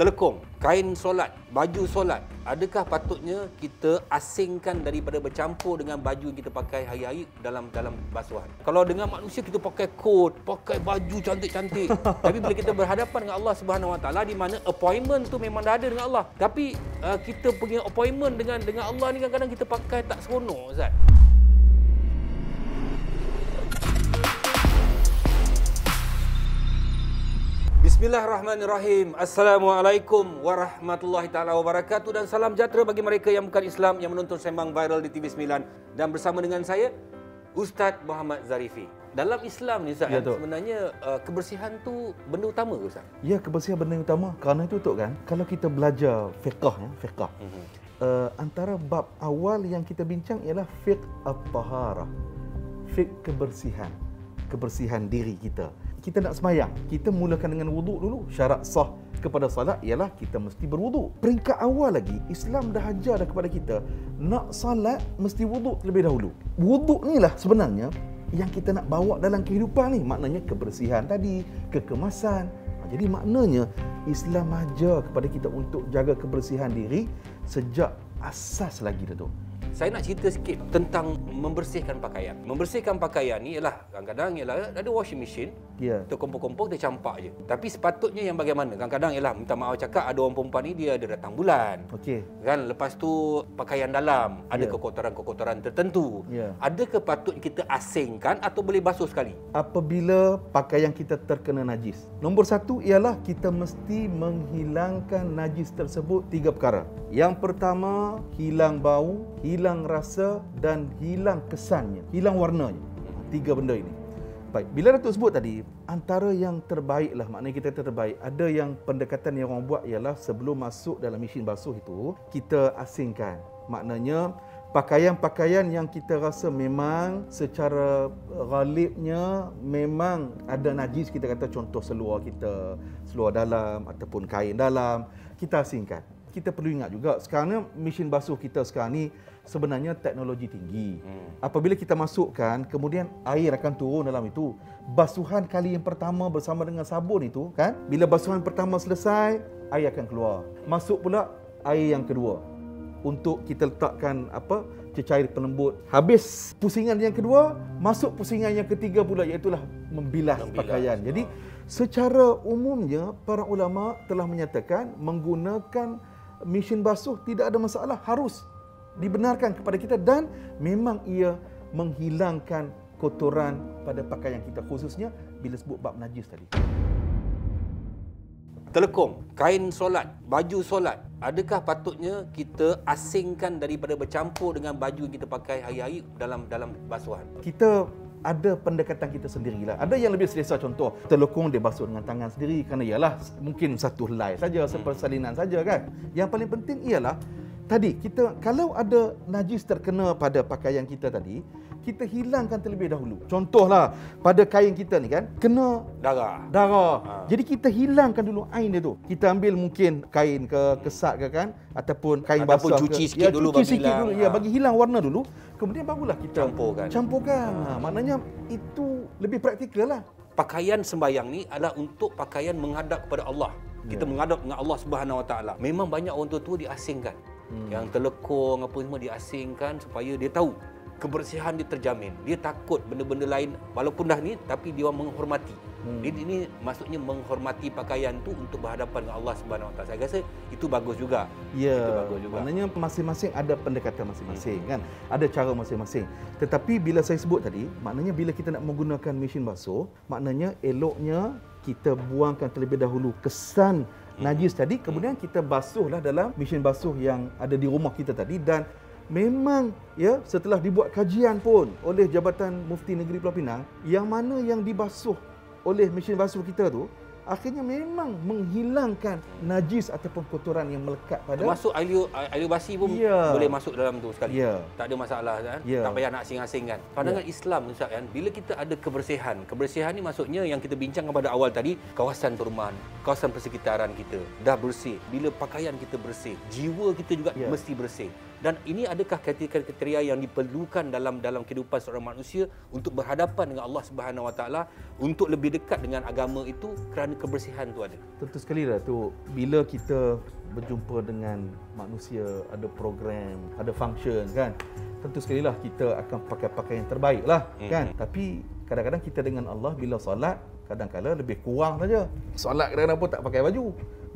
Telekong, kain solat, baju solat, adakah patutnya kita asingkan daripada bercampur dengan baju yang kita pakai hari-hari dalam basuhan? Kalau dengan manusia kita pakai kot, pakai baju cantik-cantik. Tapi bila kita berhadapan dengan Allah Subhanahu Wa Taala, di mana appointment tu memang dah ada dengan Allah. Tapi kita pergi appointment dengan Allah ni kadang-kadang kita pakai tak seronok, Ustaz. Bismillahirrahmanirrahim. Assalamualaikum warahmatullahi taala wabarakatuh dan salam sejahtera bagi mereka yang bukan Islam yang menonton sembang viral di TV9 dan bersama dengan saya Ustaz Muhammad Zarifi. Dalam Islam ni Ustaz, ya, sebenarnya kebersihan tu benda utama ke Ustaz? Ya, kebersihan benda utama. Kerana itu Tok kan, kalau kita belajar fiqh antara bab awal yang kita bincang ialah fiqh at-taharah. Fiqh kebersihan diri kita. Kita nak semayang, kita mulakan dengan wuduk dulu. Syarat sah kepada salat ialah kita mesti berwuduk. Peringkat awal lagi, Islam dah ajar dah kepada kita, nak salat mesti wuduk terlebih dahulu. Wuduk ni lah sebenarnya yang kita nak bawa dalam kehidupan ni. Maknanya kebersihan tadi, kekemasan. Jadi maknanya Islam ajar kepada kita untuk jaga kebersihan diri sejak asas lagi dah tu. Saya nak cerita sikit tentang membersihkan pakaian. Membersihkan pakaian ni ialah kadang-kadang ialah ada washing machine. Ya. Kita kompor-kompor, kita campak je. Tapi sepatutnya yang bagaimana? Kadang-kadang ialah minta maaf cakap ada orang perempuan ni dia ada datang bulan. Okey. Kan lepas tu pakaian dalam ada Ya. kekotoran-kekotoran tertentu. Ya. Adakah patut kita asingkan atau boleh basuh sekali? Apabila pakaian kita terkena najis, nombor satu ialah kita mesti menghilangkan najis tersebut 3 perkara. Yang pertama, hilang bau, hilang rasa dan hilang kesannya, hilang warnanya. 3 benda ini. Baik, bila Datuk sebut tadi, antara yang terbaik lah, maknanya kita terbaik. Ada yang pendekatan yang orang buat ialah sebelum masuk dalam mesin basuh itu, kita asingkan. Maknanya pakaian-pakaian yang kita rasa memang secara ghalibnya memang ada najis, kita kata contoh seluar kita, seluar dalam ataupun kain dalam, kita asingkan. Kita perlu ingat juga sekarang ni mesin basuh kita sekarang ni sebenarnya teknologi tinggi. Apabila kita masukkan, kemudian air akan turun dalam itu. Basuhan kali yang pertama bersama dengan sabun itu kan, bila basuhan pertama selesai, air akan keluar. Masuk pula air yang kedua untuk kita letakkan cecair pelembut. Habis pusingan yang kedua, masuk pusingan yang ketiga pula, iaitu membilas pakaian. Jadi secara umumnya para ulama telah menyatakan menggunakan mesin basuh tidak ada masalah, harus dibenarkan kepada kita dan memang ia menghilangkan kotoran pada pakaian kita, khususnya bila sebut bab najis tadi. Telekong, kain solat, baju solat, adakah patutnya kita asingkan daripada bercampur dengan baju yang kita pakai hari-hari dalam basuhan? Kita ada pendekatan kita sendirilah. Ada yang lebih selesa, contoh telekong dia basuh dengan tangan sendiri kerana ialah mungkin satu helai saja, sepersalinan saja kan. Yang paling penting ialah tadi kita kalau ada najis terkena pada pakaian kita tadi, kita hilangkan terlebih dahulu. Contohlah pada kain kita ni kan kena darah. Jadi kita hilangkan dulu ain dia tu. Kita ambil mungkin kain ke kesat ke kan ataupun kain basah cuci sikit dulu bagi hilang. Ya, bagi hilang warna dulu. Kemudian barulah kita campurkan. Maknanya itu lebih praktikal lah. Pakaian sembahyang ni adalah untuk pakaian menghadap kepada Allah. Kita menghadap dengan Allah Subhanahu Wa Taala. Memang banyak orang tua diasingkan. Yang telekong apa semua diasingkan supaya dia tahu kebersihan dia terjamin. Dia takut benda-benda lain walaupun dah ni, tapi dia menghormati. Ini maksudnya menghormati pakaian tu untuk berhadapan dengan Allah Subhanahu Wa Taala. Saya rasa itu bagus juga. Ya, itu bagus juga. Maknanya masing-masing ada pendekatan masing-masing kan. Ada cara masing-masing. Tetapi bila saya sebut tadi, maknanya bila kita nak menggunakan mesin basuh, maknanya eloknya kita buangkan terlebih dahulu kesan najis tadi, kemudian kita basuhlah dalam mesin basuh yang ada di rumah kita tadi. Dan memang ya, setelah dibuat kajian pun oleh Jabatan Mufti Negeri Pulau Pinang, yang mana yang dibasuh oleh mesin basuh kita tu akhirnya memang menghilangkan najis ataupun kotoran yang melekat pada, termasuk air basi pun boleh masuk dalam tu sekali. Tak ada masalah kan. Tak payah nak asing-asingkan. Pandangan Islam Ustaz kan, bila kita ada kebersihan ni maksudnya yang kita bincangkan pada awal tadi, kawasan perumahan, kawasan persekitaran kita dah bersih. Bila pakaian kita bersih, jiwa kita juga mesti bersih. Dan ini adakah kriteria yang diperlukan dalam kehidupan seorang manusia untuk berhadapan dengan Allah Subhanahu Wa Taala, untuk lebih dekat dengan agama itu kerana kebersihan tu ada? Tentu sekali lah tu, bila kita berjumpa dengan manusia, ada program, ada function kan, tentu sekali lah kita akan pakai pakaian yang terbaik lah kan. Tapi kadang-kadang kita dengan Allah bila solat, kadang-kadang lebih kurang saja. Solat kadang-kadang pun tak pakai baju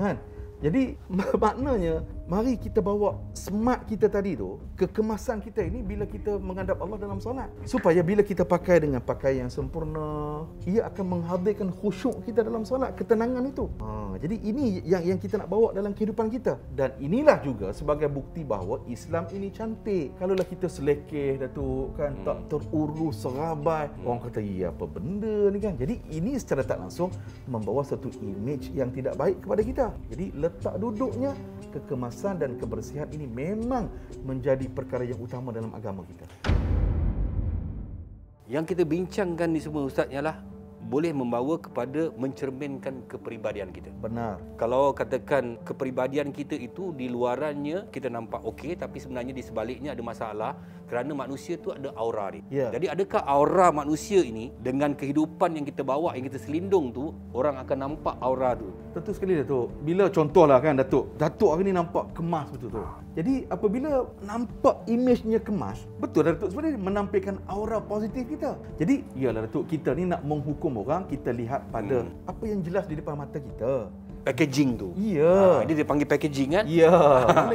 kan. Jadi maknanya mari kita bawa smart kita tadi tu, kekemasan kita ini bila kita menghadap Allah dalam solat, supaya bila kita pakai dengan pakaian yang sempurna, ia akan menghadirkan khusyuk kita dalam solat, ketenangan itu. Jadi ini yang kita nak bawa dalam kehidupan kita. Dan inilah juga sebagai bukti bahawa Islam ini cantik. Kalaulah kita selekeh Datuk kan, tak terurus, serabai, orang kata ya apa benda ni kan. Jadi ini secara tak langsung membawa satu image yang tidak baik kepada kita. Jadi letak duduknya, kekemasan dan kebersihan ini memang menjadi perkara yang utama dalam agama kita. Yang kita bincangkan ni semua Ustaz ialah boleh membawa kepada mencerminkan kepribadian kita. Benar. Kalau katakan kepribadian kita itu di luarannya kita nampak okey, tapi sebenarnya di sebaliknya ada masalah kerana manusia tu ada aura dia. Ya. Jadi adakah aura manusia ini dengan kehidupan yang kita bawa, yang kita selindung tu, orang akan nampak aura tu? Tentu sekali Datuk. Bila contohlah kan Datuk hari ni nampak kemas betul tu. Jadi apabila nampak imejnya kemas, betul Datuk sebenarnya menampilkan aura positif kita. Jadi iyalah Datuk, kita ni nak menghukum orang, kita lihat pada apa yang jelas di depan mata kita. Packaging tu. Ya. Dia dipanggil packaging kan? Ya.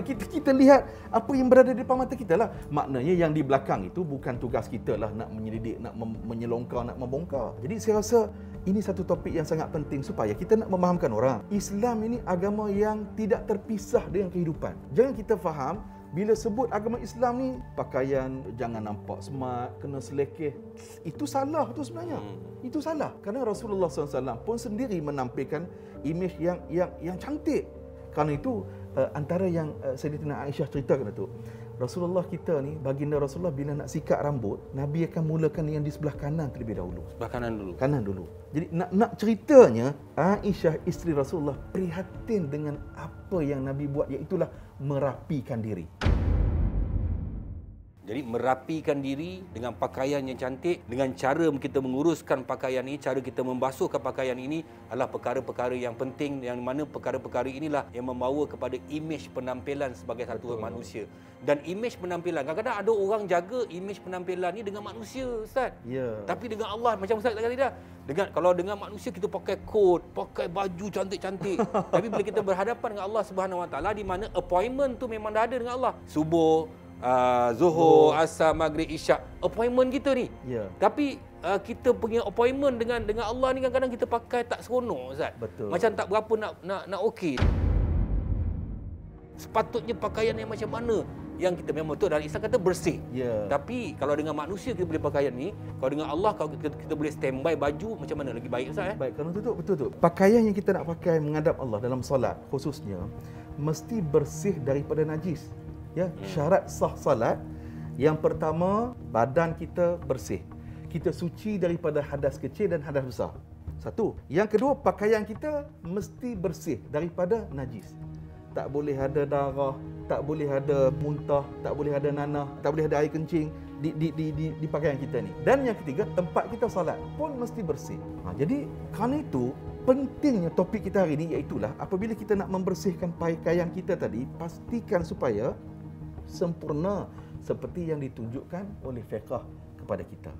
kita lihat apa yang berada di depan mata kita lah. Maknanya yang di belakang itu bukan tugas kita lah nak menyelidik, nak menyelongkar, nak membongkar. Jadi saya rasa ini satu topik yang sangat penting supaya kita nak memahamkan orang. Islam ini agama yang tidak terpisah dengan kehidupan. Jangan kita faham bila sebut agama Islam ni, pakaian jangan nampak smart, kena selekeh. Itu salah tu sebenarnya. Itu salah. Kerana Rasulullah SAW pun sendiri menampilkan imej yang cantik. Kerana itu antara yang Sayyidatina Aisyah ceritakan itu, Rasulullah kita ni, baginda Rasulullah bila nak sikat rambut, Nabi akan mulakan yang di sebelah kanan terlebih dahulu. Sebelah kanan dulu. Kanan dulu. Jadi nak ceritanya, Aisyah isteri Rasulullah prihatin dengan apa yang Nabi buat, iaitulah merapikan diri. Jadi merapikan diri dengan pakaian yang cantik, dengan cara kita menguruskan pakaian ini, cara kita membasuhkan pakaian ini adalah perkara-perkara yang penting, yang mana perkara-perkara inilah yang membawa kepada imej penampilan sebagai satu manusia. Dan imej penampilan, kadang-kadang ada orang jaga imej penampilan ni dengan manusia, Ustaz. Ya. Tapi dengan Allah, macam Ustaz kata tadi dah, kalau dengan manusia kita pakai coat, pakai baju cantik-cantik. Tapi bila kita berhadapan dengan Allah Subhanahu Wa Taala, di mana appointment tu memang dah ada dengan Allah. Subuh, Zuhur, Asar, Maghrib, Isyak, appointment kita ni. Ya. Tapi kita punya appointment dengan Allah ni kadang-kadang kita pakai tak seronok, Ustaz. Betul. Macam tak berapa nak okey. Sepatutnya pakaian yang macam mana yang kita memang betul dalam Islam kata bersih. Ya. Tapi kalau dengan manusia kita boleh pakaian ni, kalau dengan Allah kalau kita boleh standby baju macam mana lagi baik, Ustaz? Baik, kalau betul tu. Pakaian yang kita nak pakai menghadap Allah dalam solat khususnya mesti bersih daripada najis. Ya, syarat sah salat yang pertama, badan kita bersih. Kita suci daripada hadas kecil dan hadas besar. Satu. Yang kedua, pakaian kita mesti bersih daripada najis. Tak boleh ada darah, tak boleh ada muntah, tak boleh ada nanah, tak boleh ada air kencing di pakaian kita ni. Dan yang ketiga, tempat kita solat pun mesti bersih. Jadi kerana itu pentingnya topik kita hari ini, iaitulah apabila kita nak membersihkan pakaian kita tadi, pastikan supaya sempurna seperti yang ditunjukkan oleh fiqh kepada kita.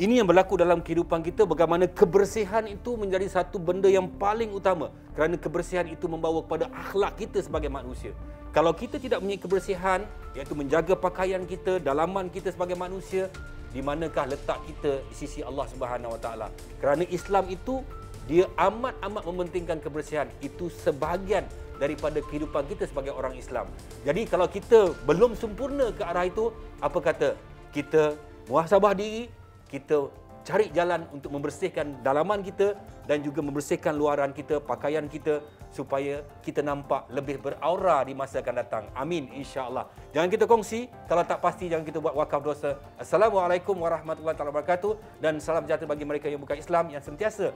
Ini yang berlaku dalam kehidupan kita, bagaimana kebersihan itu menjadi satu benda yang paling utama. Kerana kebersihan itu membawa kepada akhlak kita sebagai manusia. Kalau kita tidak mempunyai kebersihan, iaitu menjaga pakaian kita, dalaman kita sebagai manusia, di manakah letak kita di sisi Allah Subhanahu Wa Taala? Kerana Islam itu dia amat-amat mementingkan kebersihan. Itu sebahagian daripada kehidupan kita sebagai orang Islam. Jadi kalau kita belum sempurna ke arah itu, apa kata? Kita muhasabah diri, kita cari jalan untuk membersihkan dalaman kita dan juga membersihkan luaran kita, pakaian kita, supaya kita nampak lebih beraura di masa akan datang. Amin, insya-Allah. Jangan kita kongsi, kalau tak pasti jangan kita buat wakaf dosa. Assalamualaikum warahmatullahi wabarakatuh, dan salam sejahtera bagi mereka yang bukan Islam, yang sentiasa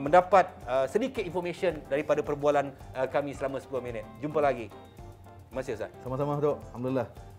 mendapat sedikit information daripada perbualan kami selama 10 minit. Jumpa lagi. Terima kasih Ustaz. Sama-sama Dok. Alhamdulillah.